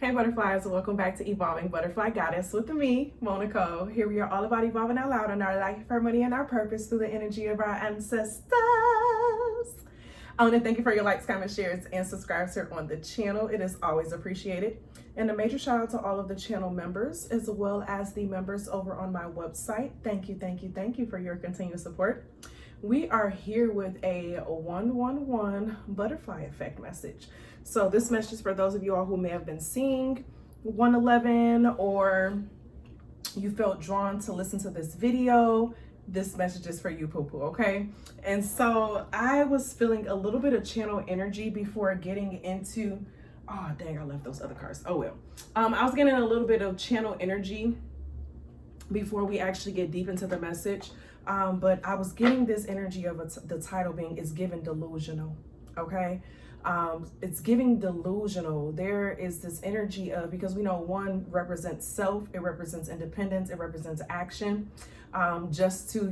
Hey butterflies, welcome back to Evolving Butterfly Goddess with me, Moe Nicole. Here we are all about evolving out loud in our life, harmony, and our purpose through the energy of our ancestors. I want to thank you for your likes, comments, shares, and subscribes here on the channel. It is always appreciated. And a major shout out to all of the channel members as well as the members over on my website. Thank you for your continued support. We are here with a 111 butterfly effect message. So this message is for those of you all who may have been seeing 111 or you felt drawn to listen to this video. This message is for you, poo-poo, okay? And so I was feeling a little bit of channel energy before getting into, oh dang, I left those other cards. Oh well. I was getting a little bit of channel energy before we actually get deep into the message. But I was getting this energy of the title being is given delusional, okay? It's giving delusional. There is this energy of, because we know one represents self, it represents independence, it represents action. Just to,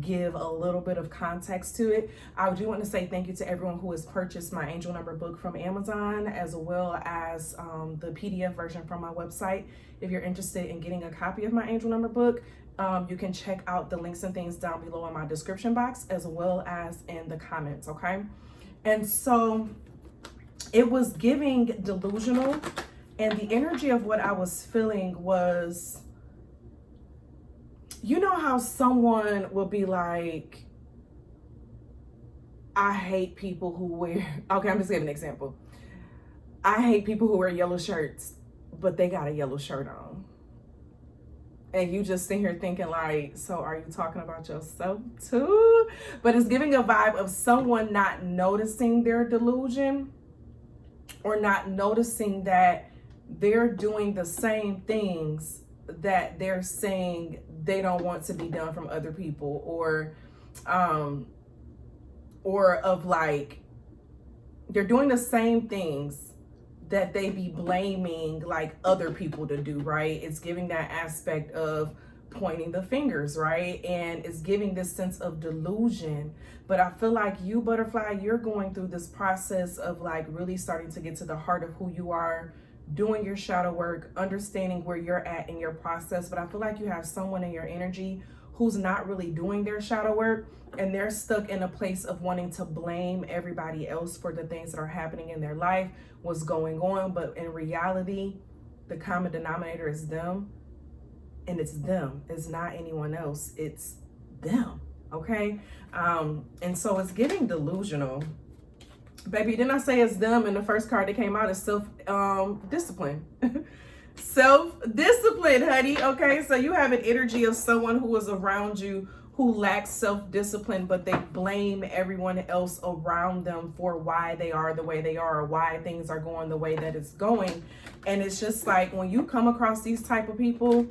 give a little bit of context to it, I do want to say thank you to everyone who has purchased my angel number book from Amazon, as well as the PDF version from my website. If you're interested in getting a copy of my angel number book, you can check out the links and things down below in my description box, as well as in the comments, okay? And so it was giving delusional, and the energy of what I was feeling was, you know how someone will be like, I hate people who wear, okay, I'm just giving an example. I hate people who wear yellow shirts, but they got a yellow shirt on. And you just sit here thinking like, so are you talking about yourself too? But it's giving a vibe of someone not noticing their delusion, or not noticing that they're doing the same things that they're saying they don't want to be done from other people, or of like, they're doing the same things that they be blaming like other people to do, right? It's giving that aspect of pointing the fingers, right? And it's giving this sense of delusion. But I feel like you, butterfly, you're going through this process of like really starting to get to the heart of who you are, doing your shadow work, understanding where you're at in your process. But I feel like you have someone in your energy who's not really doing their shadow work, and they're stuck in a place of wanting to blame everybody else for the things that are happening in their life, what's going on. But in reality, the common denominator is them, and it's them. It's not anyone else. It's them, okay? And so it's getting delusional. Baby, didn't I say it's them? And the first card that came out is self-discipline. Self-discipline, honey. Okay, so you have an energy of someone who is around you who lacks self-discipline, but they blame everyone else around them for why they are the way they are, or why things are going the way that it's going. And it's just like, when you come across these type of people,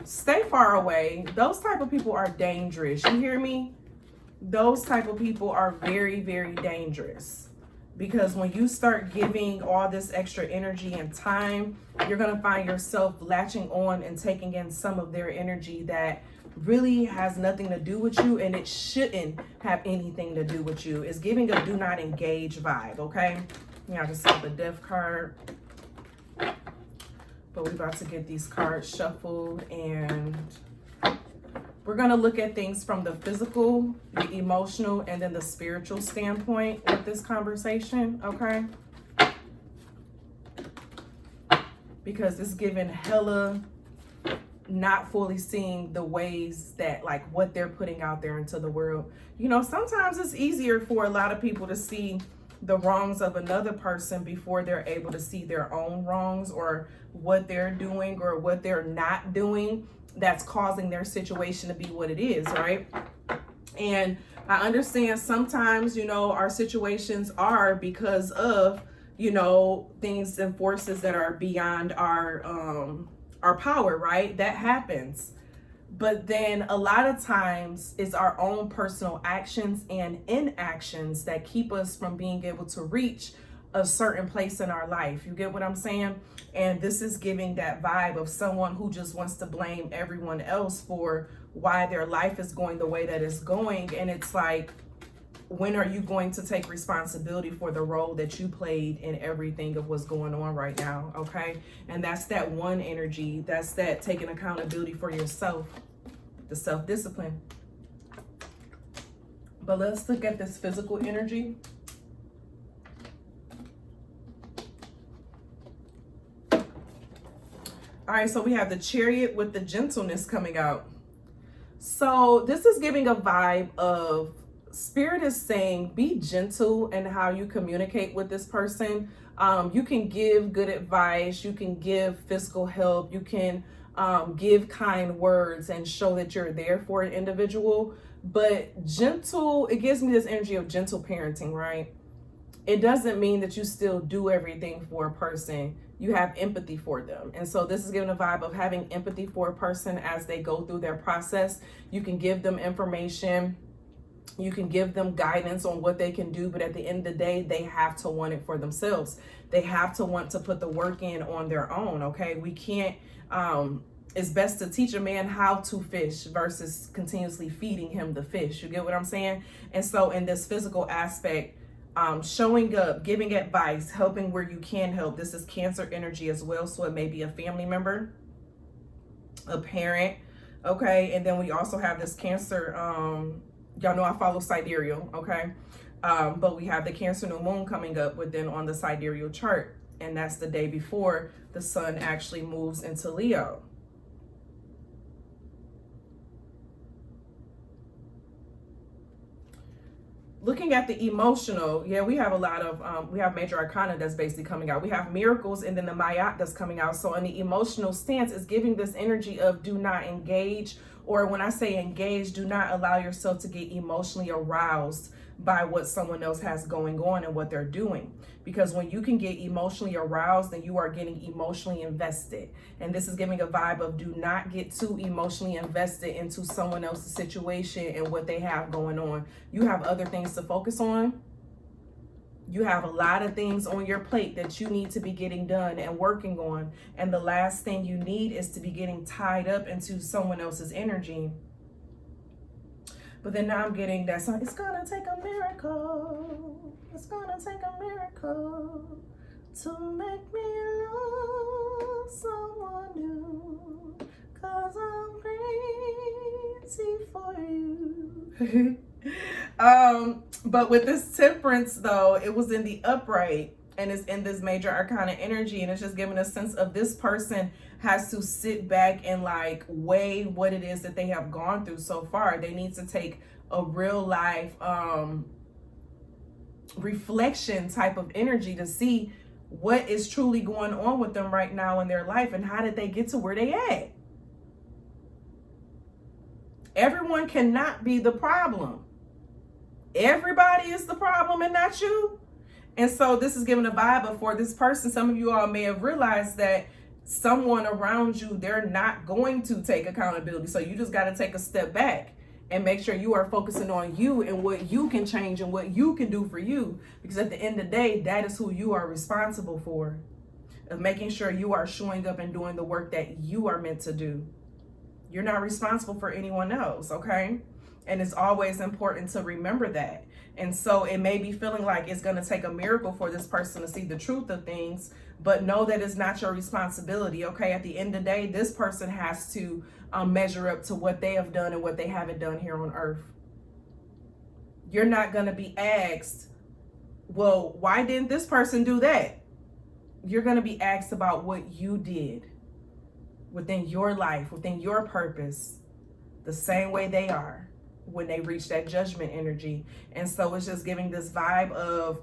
stay far away. Those type of people are dangerous. You hear me? Those type of people are very, very dangerous. Because when you start giving all this extra energy and time, you're going to find yourself latching on and taking in some of their energy that really has nothing to do with you, and it shouldn't have anything to do with you. It's giving a do not engage vibe, okay? Yeah, I just saw the death card. But we're about to get these cards shuffled, and we're going to look at things from the physical, the emotional, and then the spiritual standpoint with this conversation, okay? Because it's giving hella not fully seeing the ways that, like, what they're putting out there into the world. Sometimes it's easier for a lot of people to see the wrongs of another person before they're able to see their own wrongs, or what they're doing or what they're not doing that's causing their situation to be what it is, right? And I understand sometimes, our situations are because of, things and forces that are beyond our power, right? That happens. But then a lot of times it's our own personal actions and inactions that keep us from being able to reach a certain place in our life. You get what I'm saying? And this is giving that vibe of someone who just wants to blame everyone else for why their life is going the way that it's going. And it's like, when are you going to take responsibility for the role that you played in everything of what's going on right now, okay? And that's that one energy. That's that taking accountability for yourself, the self-discipline. But let's look at this physical energy. All right, so we have the Chariot with the gentleness coming out. So this is giving a vibe of Spirit is saying be gentle in how you communicate with this person. You can give good advice. You can give physical help. You can give kind words and show that you're there for an individual. But gentle, it gives me this energy of gentle parenting, right? It doesn't mean that you still do everything for a person. You have empathy for them. And so this is giving a vibe of having empathy for a person as they go through their process. You can give them information. You can give them guidance on what they can do, but at the end of the day, they have to want it for themselves. They have to want to put the work in on their own, okay? We can't, it's best to teach a man how to fish versus continuously feeding him the fish. You get what I'm saying? And so in this physical aspect, showing up, giving advice, helping where you can help. This is Cancer energy as well, so it may be a family member, a parent, okay? And then we also have this Cancer, y'all know I follow sidereal, okay? But we have the Cancer new moon coming up within on the sidereal chart, and that's the day before the sun actually moves into Leo. Looking at the emotional, yeah, we have a lot of, we have major arcana that's basically coming out. We have miracles and then the Mayat that's coming out. So in the emotional stance is giving this energy of do not engage, or when I say engage, do not allow yourself to get emotionally aroused by what someone else has going on and what they're doing. Because when you can get emotionally aroused, then you are getting emotionally invested. And this is giving a vibe of do not get too emotionally invested into someone else's situation and what they have going on. You have other things to focus on. You have a lot of things on your plate that you need to be getting done and working on. And the last thing you need is to be getting tied up into someone else's energy. But then now I'm getting that song. It's gonna take a miracle. It's gonna take a miracle to make me love someone new. 'Cause I'm crazy for you. But with this Temperance though, it was in the upright and it's in this major arcana energy, and it's just giving a sense of this person has to sit back and like weigh what it is that they have gone through so far. They need to take a real life reflection type of energy to see what is truly going on with them right now in their life and how did they get to where they at. Everyone cannot be the problem. Everybody is the problem and not you. And so this is giving a vibe of for this person. Some of you all may have realized that someone around you, they're not going to take accountability. So you just got to take a step back and make sure you are focusing on you and what you can change and what you can do for you. Because at the end of the day, that is who you are responsible for. Of making sure you are showing up and doing the work that you are meant to do. You're not responsible for anyone else, okay? And it's always important to remember that. And so it may be feeling like it's going to take a miracle for this person to see the truth of things, but know that it's not your responsibility, okay? At the end of the day, this person has to measure up to what they have done and what they haven't done here on earth. You're not going to be asked, well, why didn't this person do that? You're going to be asked about what you did within your life, within your purpose, the same way they are when they reach that judgment energy. And so it's just giving this vibe of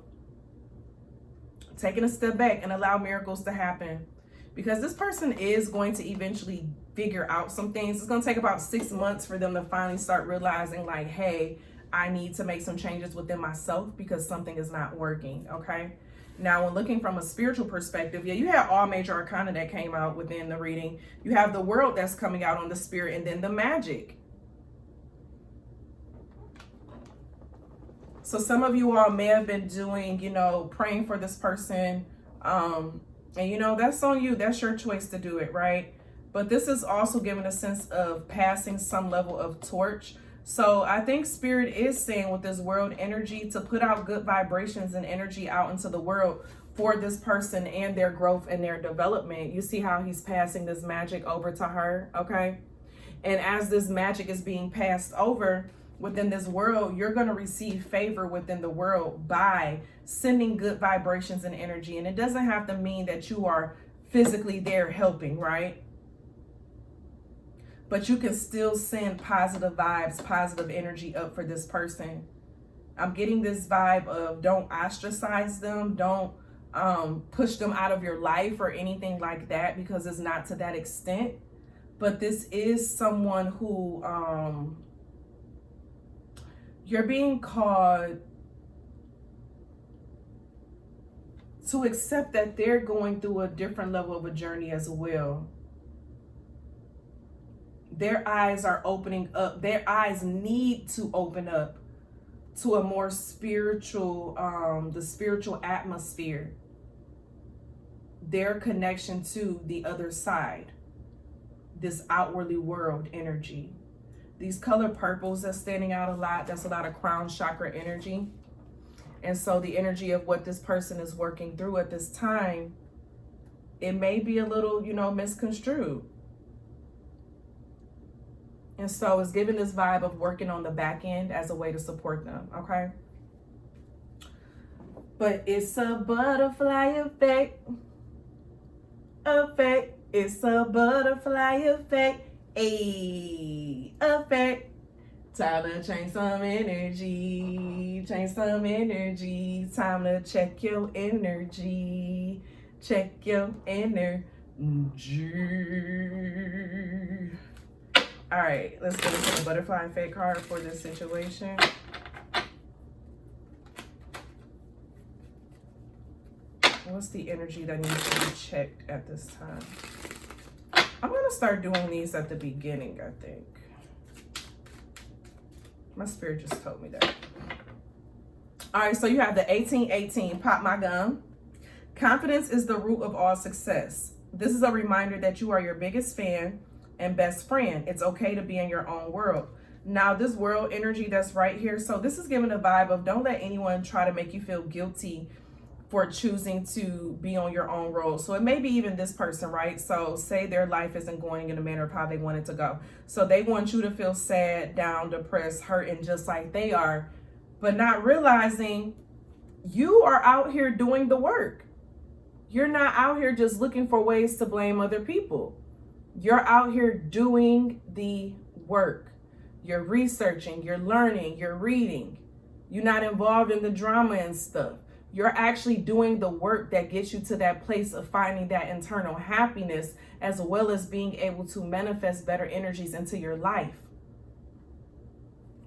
taking a step back and allow miracles to happen, because this person is going to eventually figure out some things. It's going to take about 6 months for them to finally start realizing like, hey, I need to make some changes within myself because something is not working, okay? Now, when looking from a spiritual perspective, yeah, you have all major arcana that came out within the reading. You have the World that's coming out on the Spirit, and then the Magic. So some of you all may have been doing, praying for this person. And, that's on you. That's your choice to do it, right? But this is also giving a sense of passing some level of torch. So I think Spirit is saying with this world energy to put out good vibrations and energy out into the world for this person and their growth and their development. You see how he's passing this magic over to her, okay? And as this magic is being passed over within this world, you're going to receive favor within the world by sending good vibrations and energy. And it doesn't have to mean that you are physically there helping, right? But you can still send positive vibes, positive energy up for this person. I'm getting this vibe of don't ostracize them. Don't push them out of your life or anything like that, because it's not to that extent. But this is someone who you're being called to accept that they're going through a different level of a journey as well. Their eyes are opening up. Their eyes need to open up to a more spiritual, the spiritual atmosphere. Their connection to the other side, this outwardly world energy. These color purples that's standing out a lot, that's a lot of crown chakra energy. And so the energy of what this person is working through at this time, it may be a little, misconstrued. And so it's giving this vibe of working on the back end as a way to support them, okay? But it's a butterfly effect. It's a butterfly effect. Effect. Time to change some energy. Change some energy. Time to check your energy. Check your energy. All right, let's get into the butterfly effect card for this situation. What's the energy that needs to be checked at this time? I'm going to start doing these at the beginning, I think. My spirit just told me that. All right, so you have the 1818, pop my gum. Confidence is the root of all success. This is a reminder that you are your biggest fan and best friend. It's okay to be in your own world. Now, this world energy that's right here, so this is giving a vibe of don't let anyone try to make you feel guilty for choosing to be on your own road. So it may be even this person, right? So say their life isn't going in the manner of how they want it to go. So they want you to feel sad, down, depressed, hurting, just like they are, but not realizing you are out here doing the work. You're not out here just looking for ways to blame other people. You're out here doing the work. You're researching, you're learning, you're reading. You're not involved in the drama and stuff. You're actually doing the work that gets you to that place of finding that internal happiness, as well as being able to manifest better energies into your life.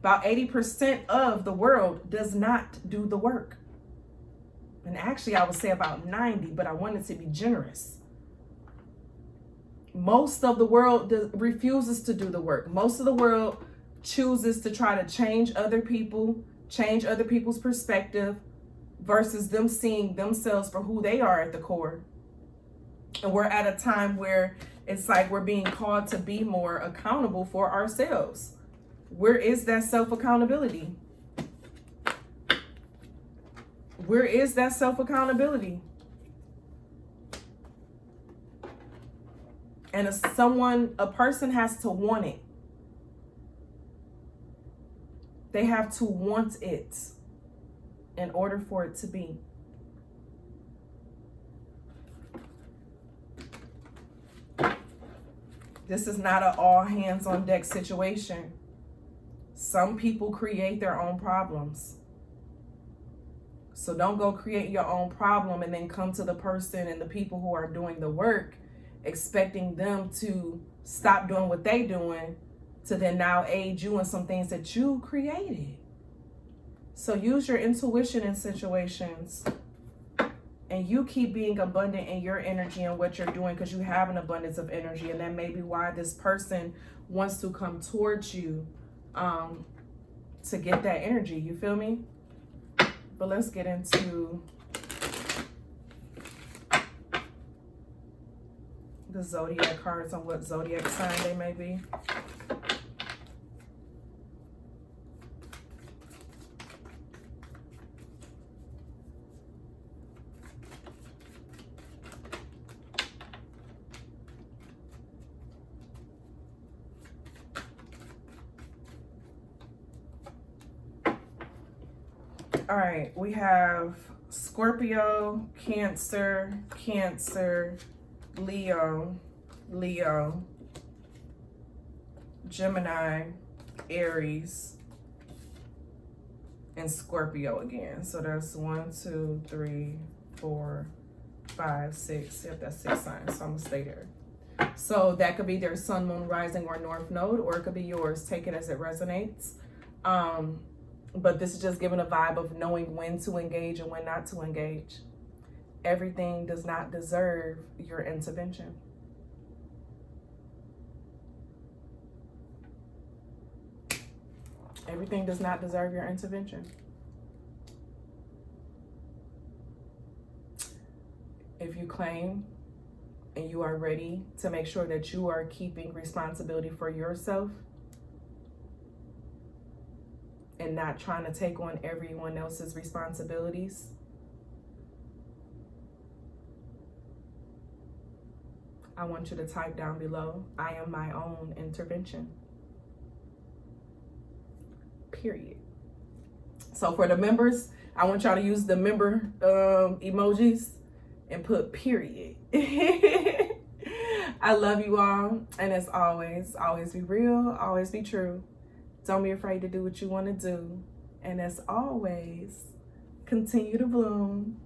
About 80% of the world does not do the work. And actually, I would say about 90, but I wanted to be generous. Most of the world refuses to do the work. Most of the world chooses to try to change other people, change other people's perspective, versus them seeing themselves for who they are at the core. And we're at a time where it's like we're being called to be more accountable for ourselves. Where is that self-accountability? Where is that self-accountability? And a person has to want it. They have to want it in order for it to be. This is not an all hands on deck situation. Some people create their own problems. So don't go create your own problem and then come to the person and the people who are doing the work expecting them to stop doing what they doing to then now aid you in some things that you created. So use your intuition in situations, and you keep being abundant in your energy and what you're doing, because you have an abundance of energy, and that may be why this person wants to come towards you to get that energy. You feel me? But let's get into the zodiac cards on what zodiac sign they may be. All right, we have Scorpio, Cancer, Cancer, Leo, Leo, Gemini, Aries, and Scorpio again. So that's 1, 2, 3, 4, 5, 6. Yep, that's 6 signs. So I'm gonna stay there. So that could be their sun, moon, rising, or north node, or it could be yours. Take it as it resonates. But this is just giving a vibe of knowing when to engage and when not to engage. Everything does not deserve your intervention. Everything does not deserve your intervention. If you claim and you are ready to make sure that you are keeping responsibility for yourself and not trying to take on everyone else's responsibilities, I want you to type down below, I am my own intervention. Period. So for the members, I want y'all to use the member emojis and put period. I love you all. And as always, always be real, always be true. Don't be afraid to do what you want to do. And as always, continue to bloom.